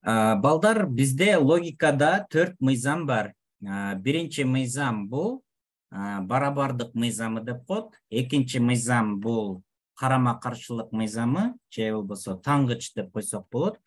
Балдар, бизде логикада 4 мыйзам бар. Биринчи мыйзам бул барабардык мыйзамы деп коет. Экинчи мыйзам бул карама каршылык мыйзамы, же болбосо таңгыч деп койсок болот.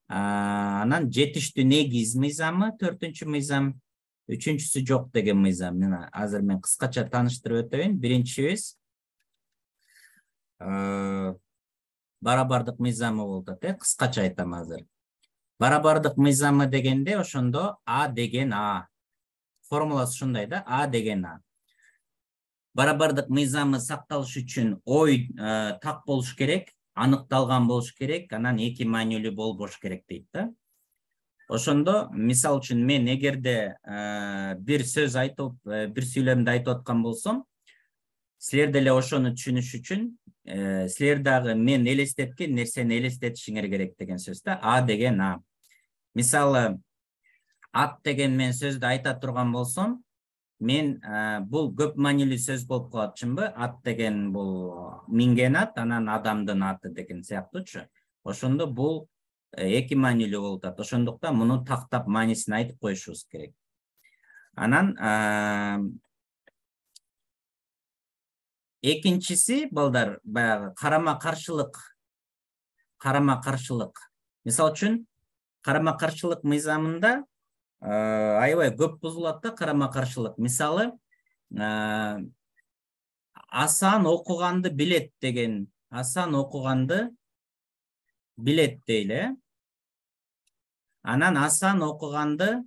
Анан жетиштүү негиз мыйзамы, 4-чү мыйзам, үчүнчүсү жок деген мыйзам. Азыр мен кыскача тааныштырып өтөйүн. Биринчибиз барабардык мыйзамы болуп атат. Кыскача айтам азыр. Барабардык мыйзамы дегенде ошондо А деген А. Формуласы ушундай да, А деген А. Барабардык мыйзамы сакталыш үчүн ой так болуш керек, аныкталган болуш керек, анан эки маанилүү болбош керек дейт да. Ошондо мисал үчүн мен эгерде бир сөз айтып, бир сүйлөмдү айтып аткан болсом, силер деле ошону түшүнүш үчүн силер дагы мен элестеткен нерсени элестетишиңер керек деген сөз да. А деген А. Мисалы, ат деген мен сөздү айта турган болсом, мен бул көп маанилүү сөз болуп калат, чынбы? Ат деген бул минген ат, анан адамдын аты деген сыяктуучу. Ошондо бул эки маанилүү болуп атат. Ошондуктан муну тактап маанисин айтып коюшубуз керек. Анан экинчиси, балдар, баягы карама каршылык. Мисал үчүн, карама каршылык мыйзамында аябай көп бузулат да карама каршылык. Мисалы, Асан окуганды билет деген, Асан окуганды билет дейле. Анан Асан окуганды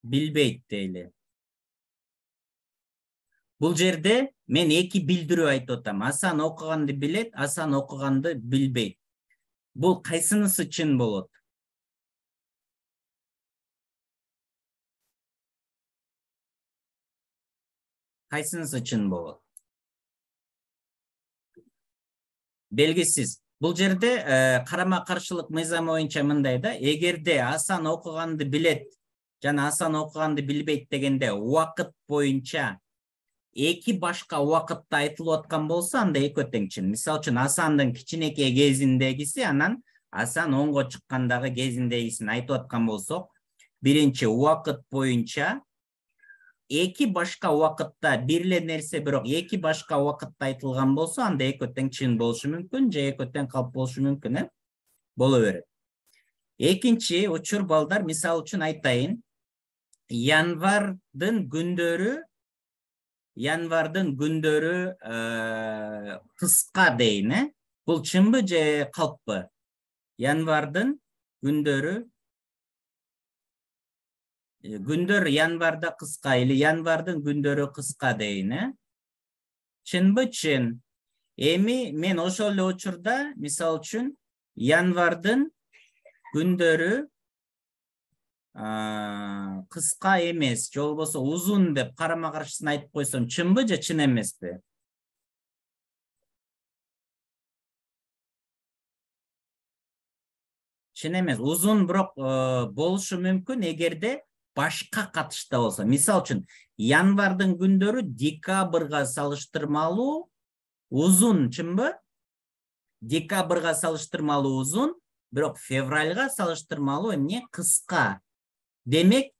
билбейт дейле. Бул жерде мен эки билдирүү айтып атам. Асан окуганды билет, Асан окуганды билбейт. Бул кайсынысы чын болот? Кайсынысы чын болот? Белгисиз. Бул жерде карама каршылык мыйзамы боюнча мындай да, эгерде Асан окуганды билет жана Асан окуганды билбейт дегенде убакыт боюнча эки башка убакытта айтылып аткан болсо, анда экөө тең чын. Мисалы үчүн Асандын кичинекей кезиндегиси, анан Асан онго чыккандагы кезиндегисин айтып аткан болсок, биринчи убакыт боюнча эки башка убакытта бир эле нерсе, бирок эки башка убакытта айтылган болсо, анда экөө тең чын болушу мүмкүн, же экөө тең калп болушу мүмкүн, боло берет. Экинчи учур, балдар, мисал үчүн айтайын, январдын күндөрү кыска дейин, бул чынбы же калппы? Январдын күндөр январда кыска, или январдын күндөрү кыска дейин, чынбы? Чын. Эми мен ошол эле учурда, мисал үчүн, январдын күндөрү кыска эмес, же болбосо узун деп карама каршысын айтып койсом, чынбы же чын эмеспи? Чын эмес. Узун бирок болушу мүмкүн эгерде башка катышта болсо. Мисал үчүн, январдын күндөрү декабрга салыштырмалуу узун, чынбы? Декабрга салыштырмалуу узун, бирок февралга салыштырмалуу эмне? Кыска. Демек,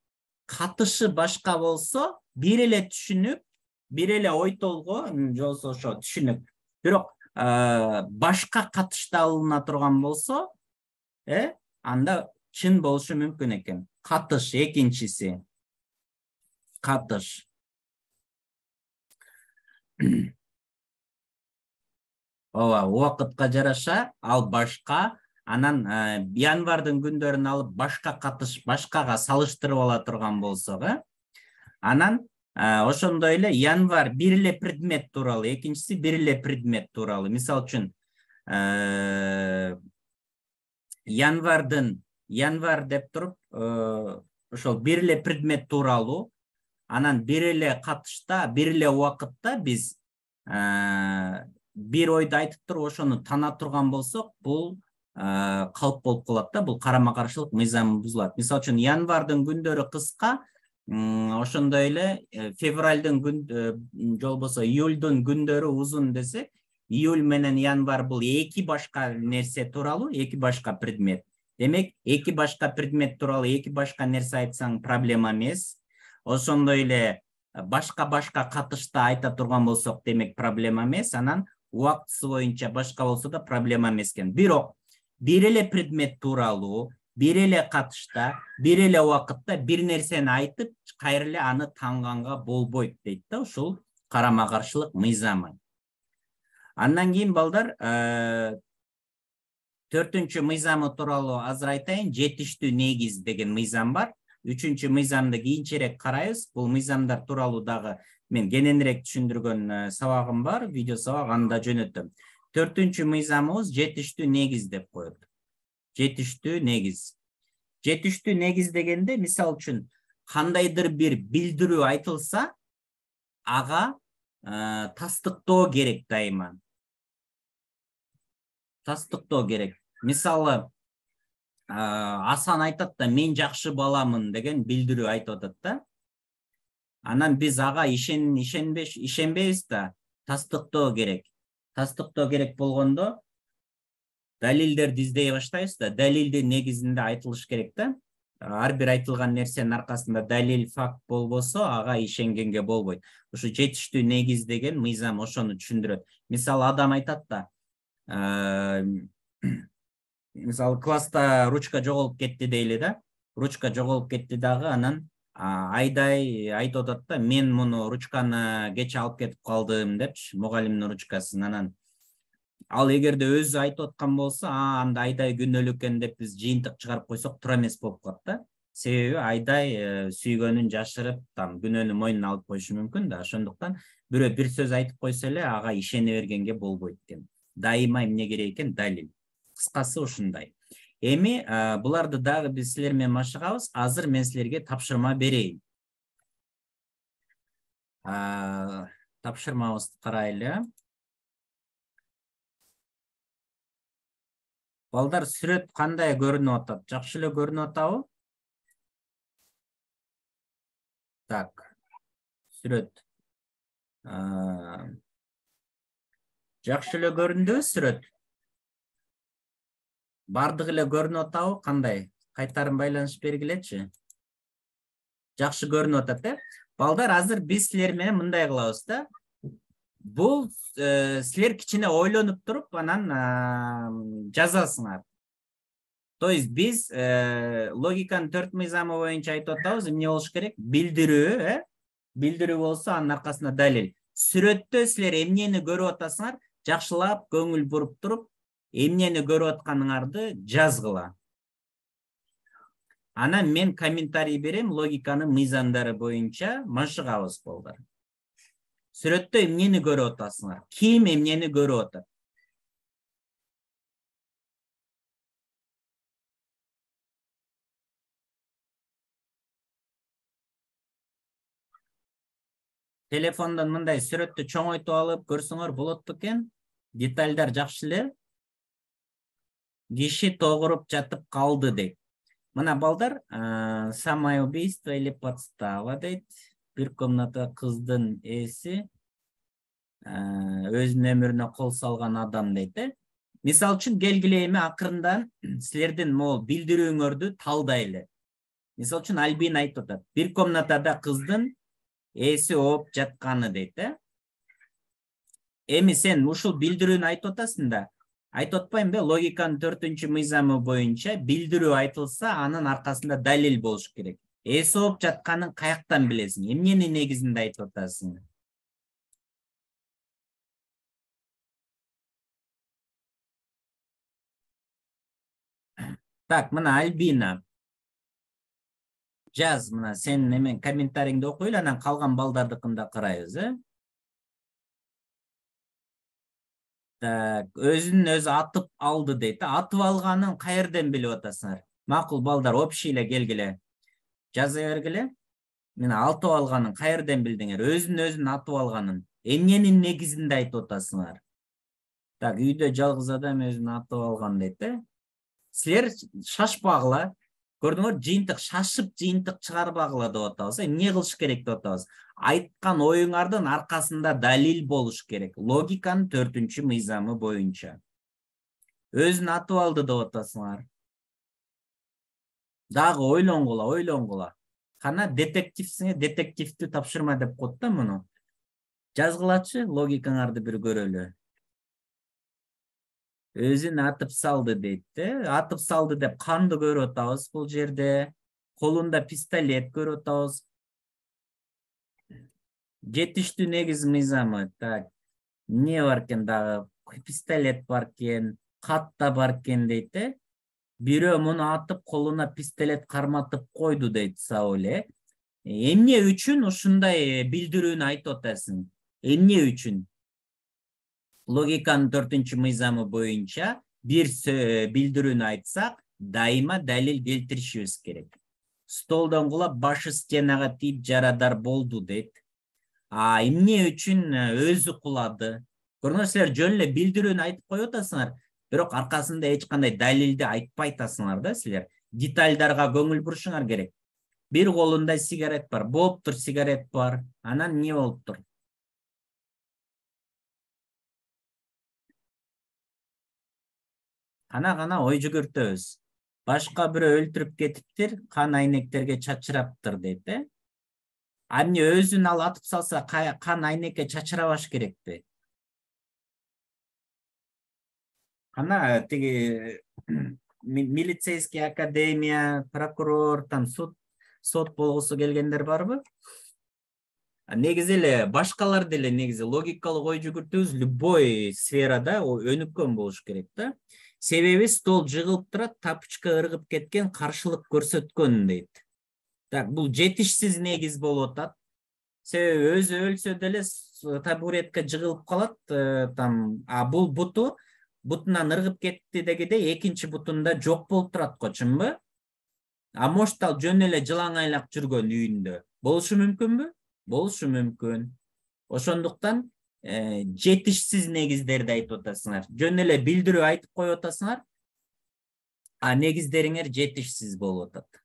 катышы башка болсо, бир эле түшүнүк, бир эле ой толгоо, же болбосо ошо түшүнүк. Бирок башка катышта алына турган болсо, анда чын болушу мүмкүн экен. Катыш экинчиси. Катыш. Ооба, убакытка жараша ал башка, анан январдын күндөрүн алып башка катыш, башкага салыштырып ала турган болсок, анан ошондой эле январь бир эле предмет тууралуу, экинчиси бир эле предмет тууралуу. Мисал үчүн, январь деп туруп, ошол бир эле предмет тууралуу, анан бир эле катышта, бир эле убакытта биз бир ойду айтып туруп ошону тана турган болсок, бул калп болуп калат да, бул карама каршылык мыйзамы бузулат. Мисал үчүн, январдын күндөрү кыска, ошондой эле февралдын же болбосо июлдун күндөрү узун десек, июль менен январь бул эки башка нерсе тууралуу, эки башка предмет. Демек, эки башка предмет тууралуу эки башка нерсе айтсаң проблема эмес. Ошондой эле башка катышта айта турган болсок, демек проблема эмес. Анан убактысы боюнча башка болсо да проблема эмес экен. Бирок бир эле предмет тууралуу, бир эле катышта, бир эле убакытта бир нерсени айтып, кайра эле аны таңганга болбойт дейт да, ушул карама-каршылык мыйзамы. Андан кийин балдар, 4-чү мыйзамы тууралуу азыр айтайын. Жетиштүү негиз деген мыйзам бар. 3-чү мыйзамды кийинчерээк карайбыз. Бул мыйзамдар тууралуу дагы мен кененирээк түшүндүргөн сабагым бар, видео сабак, аны да жөнөтөм. 4-чү мыйзамыбыз жетиштүү негиз деп коет. Жетиштүү негиз. Жетиштүү негиз дегенде, мисал үчүн, кандайдыр бир билдирүү айтылса, ага тастыктоо керек дайыма. Тастыктоо керек. Мисалы, Асан айтат да, мен жакшы баламын деген билдирүү айтып атат да. Анан биз ага ишенбейбиз да, тастыктоо керек. Тастыктоо керек болгондо далилдерди издей баштайбыз да, далилдин негизинде айтылыш керек да. Ар бир айтылган нерсенин аркасында далил, факт болбосо, ага ишенгенге болбойт. Ушу жетиштүү негиз деген мыйзам ошону түшүндүрөт. Мисалы, адам айтат да, мисалы, класста ручка жоголуп кетти дейли да. Ручка жоголуп кетти дагы, анан Айдай айтып атат да, мен муну ручканы кече алып кетип калдым депчи, мугалимдин ручкасын. Анан ал эгерде өзү айтып аткан болсо, анда Айдай күнөөлүү экен деп биз жыйынтык чыгарып койсок, туура эмес болуп калат да. Себеби Айдай сүйгөнүн жашырып, там күнөөнү мойнуна алып коюшу мүмкүн да. Ошондуктан бирөө бир сөз айтып койсо эле, ага ишене бергенге болбойт экен. Дайыма эмне керек экен? Далил. Кыскасы ушундай. Эми буларды дагы биз силер менен машыгабыз. Азыр мен силерге тапшырма берейин. Тапшырмабызды карайлы. Балдар, сүрөт кандай көрүнүп атат? Жакшы эле көрүнүп атабы? Так. Сүрөт. Жакшы эле көрүндүбү сүрөт? Бардыгы эле көрүнүп атабы? Кандай? Кайтарым байланыш бергилечи. Жакшы көрүнүп атат, Балдар, азыр биз силер менен мындай кылабыз да. Бул силер кичине ойлонуп туруп, анан жазасыңар. То есть биз логиканын 4 мыйзамы боюнча айтып атабыз, эмне болуш керек? Билдирүү, билдирүү болсо, анын аркасында далил. Сүрөттө силер эмнени көрүп атасыңар, жакшылап көңүл буруп туруп, эмнени көрүп атканыңарды жазгыла. Анан мен комментарий берем, логиканын мыйзамдары боюнча машыгабыз, балдар. Сүрөттө эмнени көрүп атасыңар? Ким эмнени көрүп атат? Телефондон мындай сүрөттү чоңойтуп алып көрсөңөр болот бекен. Детальдар жакшы эле. Киши тогуруп жатып калды дейт. Мына балдар, самоубийство или подстава дейт. Бир комната кыздын эси өзүнүн өмүрүнө кол салган адам дейт. Мисал үчүн келгиле эми акырындан силердин могул билдирүүңөрдү талдайлы. Мисал үчүн Альбин айтып атат. Бир комнатада кыздын эси ооп жатканы дейт. Эми сен ушул билдирүүнү айтып атасың да. Айтып атпаймынбы, логиканын 4-чү мыйзамы боюнча билдирүү айтылса, анын аркасында далил болуш керек. Эси ооп жатканын каяктан билесиң? Эмненин негизинде айтып атасың? Так, мына Альбина. Жаз, мына сен немен комментарийиңди окуйлу, анан калган балдардыкын да карайбыз, Так, өзүн өзү атып алды дейт. Атып алганын каерден билип атасыңар? Макул, балдар, общий эле келгиле. Жаза бергиле. Мен атып алганын каерден билдиңер? Өзүн өзүн атып алганын эмненин негизинде айтып атасыңар? Так, үйдө жалгыз адам өзүн атып алган дейт. Силер шашпагыла. Көрдүңөр, жыйынтык шашып жыйынтык чыгарбагыла деп атабыз. Эмне кылыш керек деп атабыз? Айткан оюңардын аркасында далил болуш керек. Логиканын 4-чү мыйзамы боюнча. Өзүн атып алды деп атасыңар. Дагы ойлонгула. Кана детективсиңе детективди тапшырма деп коет да муну. Жазгылачы, логикаңарды бир көрөлү. Өзүн атып салды дейт. Атып салды деп канды көрүп атабыз бул жерде. Колунда пистолет көрүп атабыз. Жетиштүү негиз мыйзамы. Так. Не бар экен дагы? Пистолет бар экен, кат да бар экен дейт. Бирөө муну атып колуна пистолет карматып койду дейт Сауль. Эмне үчүн ушундай билдирүүнү айтып атасың? Эмне үчүн? Логиканын 4-чү мыйзамы боюнча бир билдирүүнү айтсак, дайыма далил келтиришибиз керек. Столдон кулап башы стенага тийип жарадар болду дейт. Эмне үчүн өзү кулады? Көрүңөр, силер жөн эле билдирүүнү айтып коюп атасыңар, бирок аркасында эч кандай далилди айтпай атасыңар да силер. Детальдарга көңүл бурушуңар керек. Бир колунда сигарет бар, болуптур, сигарет бар. Анан не болуптур? Кана ой жүгүртөбүз. Башка бирөө өлтүрүп кетиптир, кан айнектерге чачыраптыр дейт. Эмне өзүн ал атып салса, кан айнекке чачырабаш керекпи? Кана тиги милицейский академия, прокурор, там сот болгусу келгендер барбы? Негизи эле башкалар деле негизи логикалык ой жүгүртүүбүз любой сферада өнүккөн болуш керек да. Себеби стол жыгылып турат, тапочка ыргып кеткен, каршылык көрсөткөн дейт. Так, бул жетишсиз негиз болуп атат. Себеби өзү өлсө деле табуретке жыгылып калат, там, бул бутунан ыргып кетти дегенде экинчи бутунда жок болуп турат го, чынбы? Может ал жөн эле жылаңайлак жүргөн үйүндө. Болушу мүмкүнбү? Болушу мүмкүн. Ошондуктан жетишсиз негиздерди айтып атасыңар. Жөн эле билдирүү айтып коюп атасыңар, негиздериңер жетишсиз болуп атат.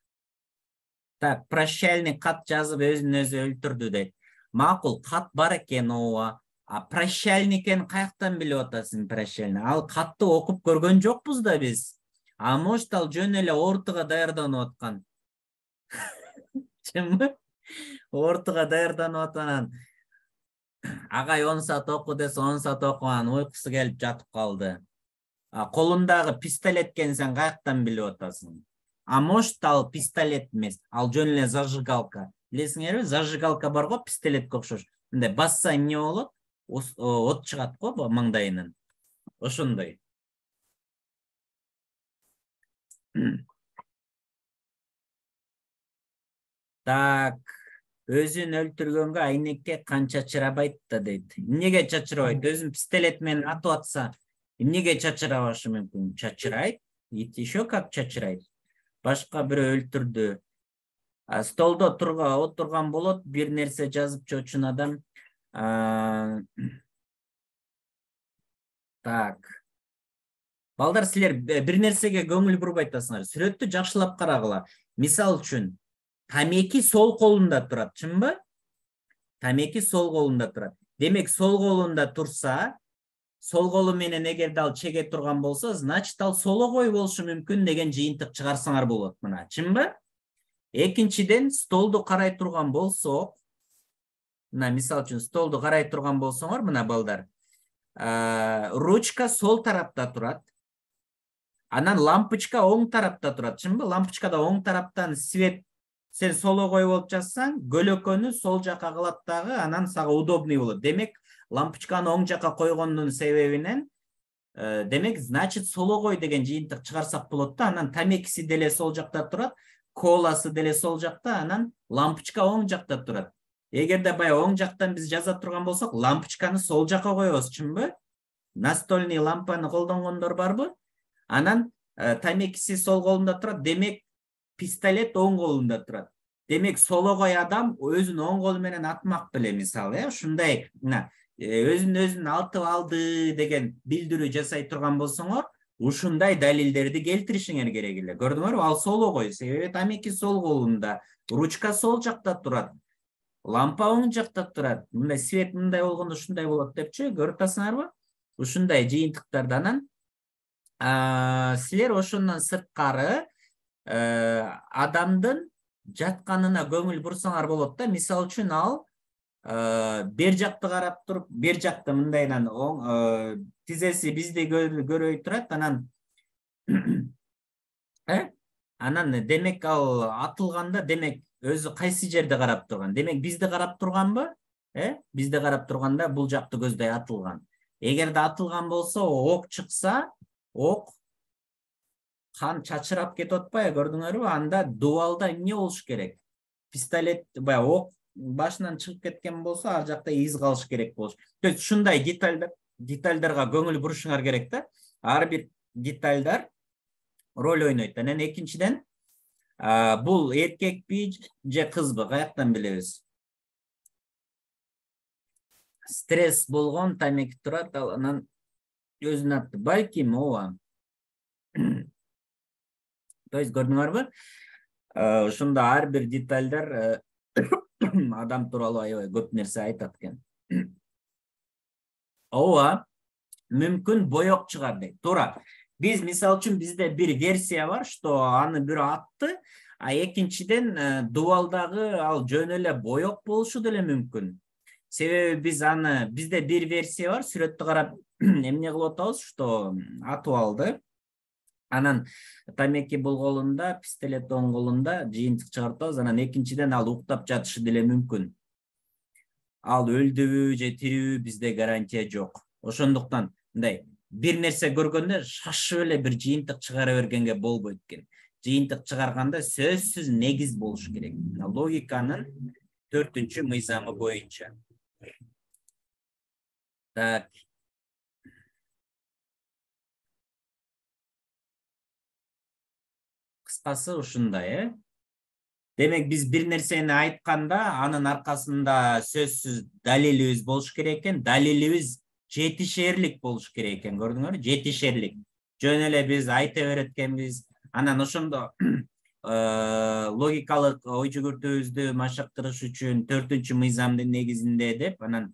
Так, прощальный кат жазып өзүн өзү өлтүрдү дейт. Макул, кат бар экен ооба. Прощальный экен каяктан билип атасың прощальный? Ал катты окуп көргөн жокпуз да биз. Может ал жөн эле ортуга даярданып аткан. Чынбы? Ортуга даярданып аткан. Агай 10 саат оку десе 10 саат окуган, уйкусу келип жатып калды. Колундагы пистолет экенин сен каяктан билип атасың? Может ал пистолет эмес, ал жөн эле зажигалка. Билесиңерби, зажигалка бар го, пистолетке окшош. Мындай басса эмне болот? От чыгат го маңдайынан. Ошондой. Так, өзүн өлтүргөнгө айнекке кан чачырабайт да дейт. Эмнеге чачырабайт? Өзүн пистолет менен атып атса, эмнеге чачырабашы мүмкүн? Чачырайт. Еще как чачырайт. Башка бирөө өлтүрдү. Столдо отурган болот, бир нерсе жазып чочун адам. Так. Балдар, силер бир нерсеге көңүл бурбай атасыңар. Сүрөттү жакшылап карагыла. Мисал үчүн, тамеки сол колунда турат, чынбы? Тамеки сол колунда турат. Демек, сол колунда турса, сол колу менен эгерде ал чеге турган болсо, значит ал сологой болушу мүмкүн деген жыйынтык чыгарсаңар болот мына, чынбы? Экинчиден, столду карай турган болсок, мына мисал үчүн столду карай турган болсоңор, мына балдар, ручка сол тарапта турат. Анан лампочка оң тарапта турат, чынбы? Лампочкада оң тараптан свет сен сологой болуп жатсаң, көлөкөнү сол жака кылат дагы, анан сага удобный болот. Демек, лампочканы оң жака койгондун себебинен, демек, значит, сологой деген жыйынтык чыгарсак болот да, анан тамекиси деле сол жакта турат, коласы деле сол жакта, анан лампочка оң жакта турат. Эгерде баягы оң жактан биз жаза турган болсок, лампочканы сол жака коебуз, чынбы? Настольный лампаны колдонгондор барбы? Анан тамекиси сол колунда турат, демек пистолет оң колунда турат. Демек сологой адам өзүн оң колу менен атмак беле, мисалы, ушундай өзүн атып алды деген билдирүү жасай турган болсоңор, ушундай далилдерди келтиришиңер керек эле. Көрдүңөрбү? Ал сологой, себеби тамеки сол колунда, ручка сол жакта турат. лампа оң жакта турат. Мындай свет мындай болгондо ушундай болот депчи, көрүп атасыңарбы? Ушундай жыйынтыктарды анан силер ошондон сырткары адамдын жатканына көңүл бурсаңар болот да. Мисалы үчүн ал бер жакты карап туруп, бер жакты мындайдан оң тизеси бизди көрөй турат, анан анан демек ал атылганда, демек өзү кайсы жерде карап турган? Демек бизди карап турганбы? Бизди карап турганда бул жакты көздөй атылган. Эгерде атылган болсо, ок чыкса, ок кан чачырап кетип атпайбы, көрдүңөрбү? Анда дубалда эмне болуш керек? Пистолет баягы ок башынан чыгып кеткен болсо, ар жакта из калыш керек болуш. То есть ушундай детальдарга көңүл бурушуңар керек да. Ар бир детальдар роль ойнойт. Анан экинчиден, бул эркекпи же кызбы, каяктан билебиз? Стресс болгон тамеки турат, анан өзүн атты. Балким ооба. То есть көрдүңөрбү? Ушунда ар бир детальдар адам тууралуу аябай көп нерсе айтат экен. Ооба, мүмкүн боек чыгар дейт. Туура. Биз мисалы үчүн бизде бир версия бар, что аны бирөө атты, а экинчиден дубалдагы ал жөн эле боек болушу деле мүмкүн. Себеби бизде бир версия бар, сүрөттү карап эмне кылып атабыз, что атып алды. Анан тамеки бул колунда, пистолет оң колунда, жыйынтык чыгартабыз. Анан экинчиден ал уктап жатышы деле мүмкүн. Ал өлдүбү же тирүүбү бизде гарантия жок. Ошондуктан мындай бир нерсе көргөндө шашып эле бир жыйынтык чыгара бергенге болбойт экен. Жыйынтык чыгарганда сөзсүз негиз болуш керек. Логиканын 4-чү мыйзамы боюнча. Так. Кыскасы ушундай, Демек биз бир нерсени айтканда, анын аркасында сөзсүз далилибиз болуш керек экен. Далилибиз жетишерлик болуш керек экен, көрдүңөрбү? Жетишерлик. Жөн эле биз айта берет экенбиз. Анан ошондо логикалык ой жүгүртүүбүздү машыктырыш үчүн 4-чү мыйзамдын негизинде деп, анан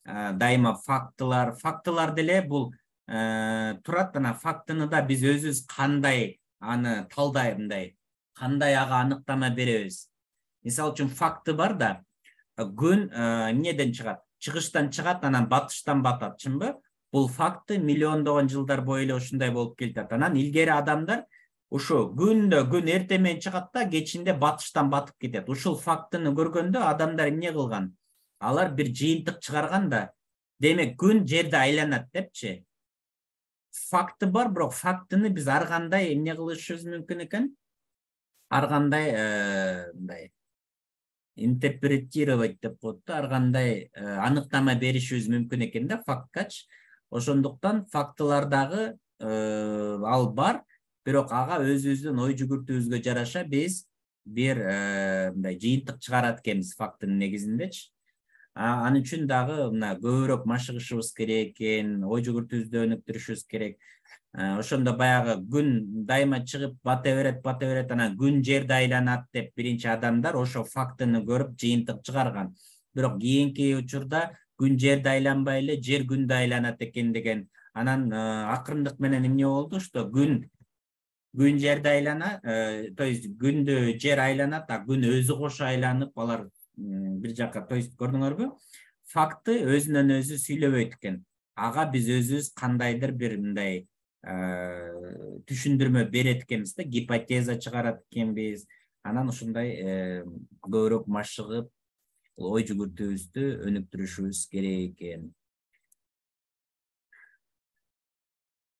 дайыма фактылар деле бул турат. Анан фактыны да биз өзүбүз кандай аны талдаймындай, кандай ага аныктама беребиз. Мисалы үчүн факты бар да, күн эмнеден чыгат? Чыгыштан чыгат, анан батыштан батат, чынбы? Бул факты миллиондогон жылдар бою эле ушундай болуп келатат. Анан илгери адамдар ушу күн эрте менен чыгат да, кечинде батыштан батып кетет. Ушул фактыны көргөндө адамдар эмне кылган? Алар бир жыйынтык чыгарган да, демек күн жерде айланат депчи. Факты бар, бирок фактыны биз ар кандай эмне кылышыбыз мүмкүн экен? Ар кандай мындай интерпретировать деп коет да, ар кандай аныктама беришибиз мүмкүн экен да факткачы. Ошондуктан фактылардагы ал бар, бирок ага өзүбүздүн ой жүгүртүүбүзгө жараша биз бир мындай жыйынтык чыгарат экенбиз фактынын негизиндечи. Анын үчүн дагы мына көбүрөөк машыгышыбыз керек экен, ой жүгүртүүбүздү өнүктүрүшүбүз керек. Ошондо баягы күн дайыма чыгып бата берет, анан күн жерде айланат деп биринчи адамдар ошо фактыны көрүп жыйынтык чыгарган. Бирок кийинки учурда күн жерде айланбай эле жер күндө айланат экен деген. Анан акырындык менен эмне болду, что күн жерде айланат, то есть күндө жер айланат, а күн өзү кошо айланып, алар бир жака, то есть көрдүңөрбү? Факты өзүнөн өзү сүйлөбөйт экен. Ага биз өзүбүз кандайдыр бир мындай түшүндүрмө берет экенбиз да, гипотеза чыгарат экенбиз. Анан ушундай көбүрөөк машыгып, ой жүгүртүүбүздү өнүктүрүшүбүз керек экен.